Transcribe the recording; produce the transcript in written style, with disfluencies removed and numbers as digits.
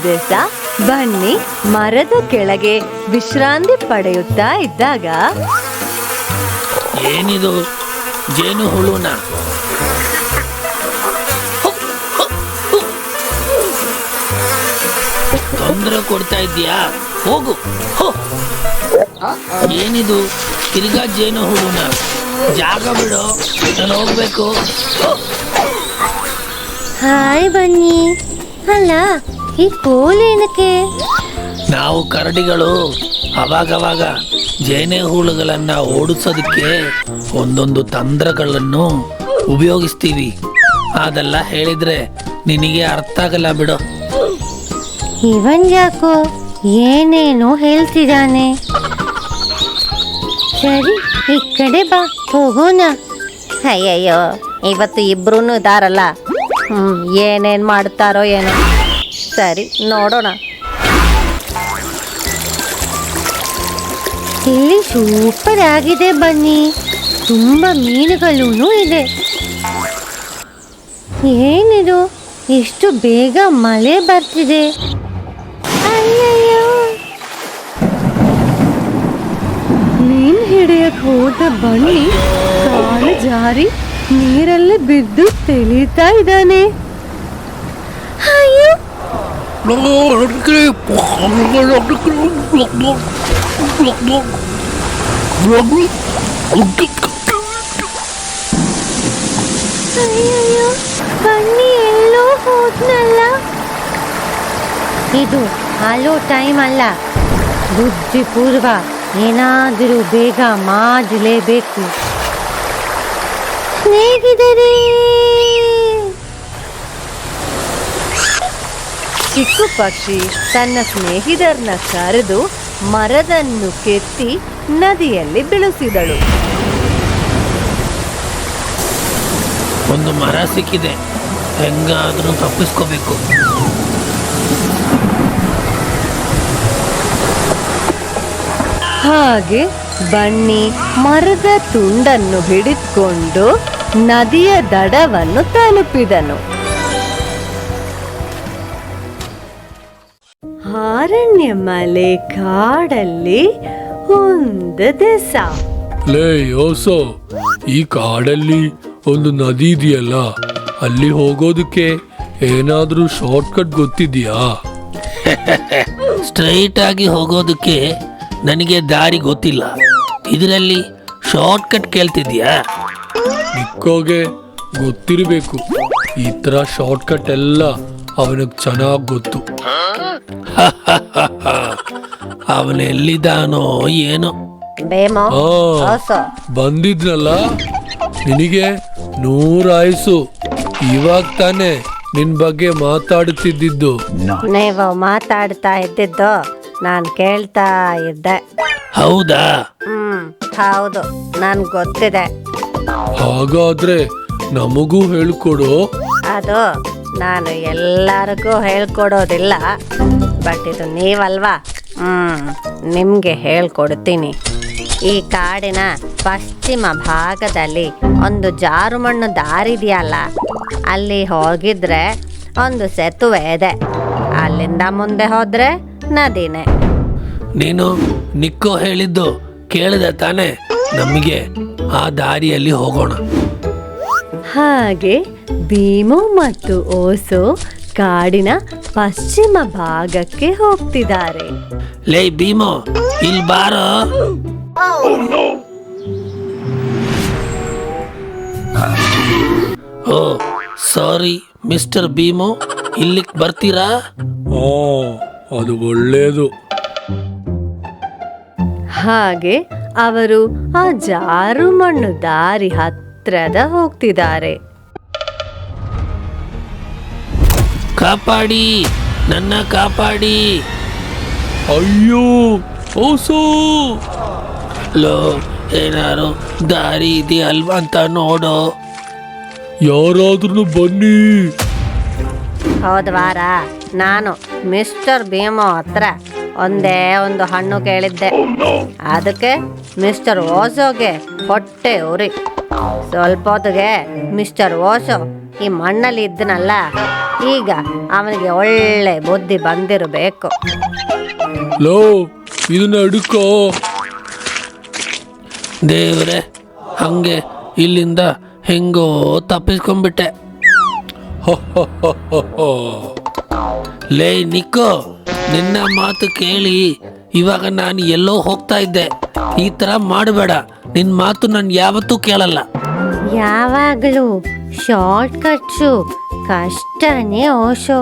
ದಿವಸ ಬನ್ನಿ ಮರದ ಕೆಳಗೆ ವಿಶ್ರಾಂತಿ ಪಡೆಯುತ್ತಾ ಇದ್ದಾಗ ಏನಿದು ಜೇನು ಹುಳುನ ತೊಂದರೆ ಕೊಡ್ತಾ ಇದ್ದೀಯಾ? ಹೋಗು. ಏನಿದು ತಿರ್ಗಾ ಜೇನು ಹುಳುನ? ಜಾಗ ಬಿಡು, ನಾನು ಹೋಗ್ಬೇಕು. ಹಾಯ್ ಬನ್ನಿ. ಅಲ್ಲ ಈ ಕೋಲೇನಕ್ಕೆ? ನಾವು ಕರಡಿಗಳು ಅವಾಗವಾಗ ಜೇನೆ ಹುಳುಗಳನ್ನ ಓಡಿಸೋದಕ್ಕೆ ಒಂದೊಂದು ತಂತ್ರಗಳನ್ನು ಉಪಯೋಗಿಸ್ತೀವಿ. ಅದೆಲ್ಲ ಹೇಳಿದ್ರೆ ನಿನಗೆ ಅರ್ಥ ಆಗಲ್ಲ ಬಿಡು. ಇವನ್ ಯಾಕೋ ಏನೇನೋ ಹೇಳ್ತಿದ್ದಾನೆ. ಸರಿ ಈ ಕಡೆ ಬಾ, ಹೋಗೋಣ. ಅಯ್ಯಯ್ಯೋ, ಇವತ್ತು ಇಬ್ರು ಇದಾರಲ್ಲ, ಏನೇನ್ ಮಾಡ್ತಾರೋ ಏನೋ. ಸರಿ ನೋಡೋಣ. ಇಲ್ಲಿ ಸೂಪರ್ ಆಗಿದೆ ಬನ್ನಿ, ತುಂಬಾ ಮೀನುಗಳೂ ಇದೆ. ಏನಿದು ಎಷ್ಟು ಬೇಗ ಮಳೆ ಬರ್ತಿದೆ? ಅಯ್ಯಯ್ಯೋ, ಮೀನ್ ಹಿಡಿಯಕ್ ಹೋದ ಬನ್ನಿ ಕಾಲು ಜಾರಿ ನೀರಲ್ಲಿ ಬಿದ್ದು ತೆಳೀತಾ ಇದ್ದಾನೆ. ಅಯ್ಯೋ, ಅಯ್ಯಯ್ಯೋ, ಬನ್ನಿ ಎಲ್ಲೋ ಹೋದ್ನಲ್ಲ. ಇದು ಹಲೋ ಟೈಮ್ ಅಲ್ಲ, ಬುದ್ಧಿಪೂರ್ವ ಏನಾದರೂ ಬೇಗ ಮಾಡಲೇಬೇಕು. ಸ್ನೇಹಿತರೇ, ಚಿಕ್ಕು ಪಕ್ಷಿ ತನ್ನ ಸ್ನೇಹಿತರನ್ನ ಕರೆದು ಮರದನ್ನು ಕೆತ್ತಿ ನದಿಯಲ್ಲಿ ಬೀಳಿಸಿದಳು. ಒಂದು ಮರ ಸಿಕ್ಕಿದೆ, ಹೆಂಗಾದ್ರೂ ತಪ್ಪಿಸ್ಕೋಬೇಕು. ಹಾಗೆ ಬನ್ನಿ ಮರದ ತುಂಡನ್ನು ಹಿಡಿದುಕೊಂಡು ನದಿಯ ದಡವನ್ನು ತಲುಪಿದನು. ಅರಣ್ಯ ಮಲೆ ಕಾಡಲ್ಲಿ ಒಂದು ದಿವಸ. ಲೇ ಯೋಸೋ, ಈ ಕಾಡಲ್ಲಿ ಒಂದು ನದಿ ಇದೆಯಲ್ಲ, ಅಲ್ಲಿ ಹೋಗೋದಕ್ಕೆ ಏನಾದ್ರೂ ಶಾರ್ಟ್ ಕಟ್ ಗೊತ್ತಿದ್ಯಾ? ಸ್ಟ್ರೈಟ್ ಆಗಿ ಹೋಗೋದಕ್ಕೆ ನನಗೆ ದಾರಿ ಗೊತ್ತಿಲ್ಲ, ಇದರಲ್ಲಿ ಶಾರ್ಟ್ ಕಟ್ ಕೇಳ್ತಿದ್ಯಾ? ನಿಕ್ಕೋಗೆ ಗೊತ್ತಿರಬೇಕು, ಈ ತರ ಶಾರ್ಟ್ ಕಟ್ ಎಲ್ಲ ಅವನಿಗೆ ಚೆನ್ನಾಗಿ ಗೊತ್ತು. ಅವನೆಲ್ಲಿದ್ದಾನೋ ಏನೋ. ಬಂದಿದ್ನಲ್ಲ, ನಿನಗೆ 100 ಆಯಸ್ಸು. ಇವಾಗ ತಾನೆ ನಿನ್ ಬಗ್ಗೆ ಮಾತಾಡುತ್ತಿದ್ದು. ನೀವು ಮಾತಾಡ್ತಾ ಇದ್ದಿದ್ದು ನಾನು ಕೇಳ್ತಾ ಇದ್ದೆ. ಹೌದಾ? ಹೌದು, ನನ್ ಗೊತ್ತಿದೆ. ಹಾಗಾದ್ರೆ ನಮಗೂ ಹೇಳ್ಕೊಡು. ಅದು ನಾನು ಎಲ್ಲರಿಗೂ ಹೇಳ್ಕೊಡೋದಿಲ್ಲ, ಬಟ್ ಇದು ನೀವಲ್ವಾ, ನಿಮ್ಗೆ ಹೇಳ್ಕೊಡ್ತೀನಿ. ಈ ಕಾಡಿನ ಪಶ್ಚಿಮ ಭಾಗದಲ್ಲಿ ಒಂದು ಜಾರುಮಣ್ಣು ದಾರಿದೆಯಲ್ಲ, ಅಲ್ಲಿ ಹೋಗಿದ್ರೆ ಒಂದು ಸೇತುವೆ ಇದೆ. ಅಲ್ಲಿಂದ ಮುಂದೆ ಹೋದ್ರೆ ನದಿನೇ. ನೀನು ನಿಕ್ಕೋ ಹೇಳಿದ್ದು ಕೇಳಿದೆ ತಾನೆ? ನಮಗೆ ಆ ದಾರಿಯಲ್ಲಿ ಹೋಗೋಣ. ಹಾಗೆ ಭೀಮು ಮತ್ತು ಓಸು ಕಾಡಿನ ಪಶ್ಚಿಮ ಭಾಗಕ್ಕೆ ಹೋಗ್ತಿದ್ದಾರೆ. ಲೇ ಭೀಮೋ, ಇಲ್ಲಿ ಬಾರೋ. ಓ ಸಾರಿ ಮಿಸ್ಟರ್ ಭೀಮೋ, ಇಲ್ಲಿಗೆ ಬರ್ತೀರಾ? ಅದು ಒಳ್ಳೇದು. ಹಾಗೆ ಅವರು ಆ ಜಾರುಮಣ್ಣು ದಾರಿ ಹತ್ರದ ಹೋಗ್ತಿದ್ದಾರೆ. ಕಾಪಾಡಿ, ನನ್ನ ಕಾಪಾಡಿ. ಅಯ್ಯೋ ಓಸು, ಲೋ, ಏನಾರು ದಾರಿ ಇದೆಯಲ್ವಾ ಅಂತ ನೋಡು. ಯಾರಾದ್ರೂ ಬನ್ನಿ. ಹೋದ ವಾರ ನಾನು ಮಿಸ್ಟರ್ ಭೀಮೋ ಹತ್ರ ಒಂದೇ ಒಂದು ಹಣ್ಣು ಕೇಳಿದ್ದೆ. ಅದಕ್ಕೆ ಮಿಸ್ಟರ್ ಓಸೋಗೆ ಹೊಟ್ಟೆ ಉರಿ. ಸ್ವಲ್ಪ ಹೊತ್ತಿಗೆ ಮಿಸ್ಟರ್ ಓಸೋ ಈ ಮಣ್ಣಲ್ಲಿ ಇದ್ದನಲ್ಲ, ಈಗ ಅವನಿಗೆ ಒಳ್ಳೆ ಬುದ್ಧಿ ಬಂದಿರಬೇಕು. ಲೋ ಇದನ್ನ ಹಿಡ್ಕೋ. ದೇವ್ರೆ, ಹಂಗೆ ಇಲ್ಲಿಂದ ಹೆಂಗೋ ತಪ್ಪಿಸ್ಕೊಂಡ್ಬಿಟ್ಟೆ. ಲೇ ನಿಕ್ಕೋ, ನಿನ್ನ ಮಾತು ಕೇಳಿ ಇವಾಗ ನಾನು ಎಲ್ಲೋ ಹೋಗ್ತಾ ಇದ್ದೆ. ಈ ಥರ ಮಾಡಬೇಡ, ನಿನ್ನ ಮಾತು ನಾನು ಯಾವತ್ತೂ ಕೇಳಲ್ಲ. ಯಾವಾಗಲೂ ಶಾರ್ಟ್ ಕಟ್ಸು ಕಷ್ಟನೇ ಓಶೋ.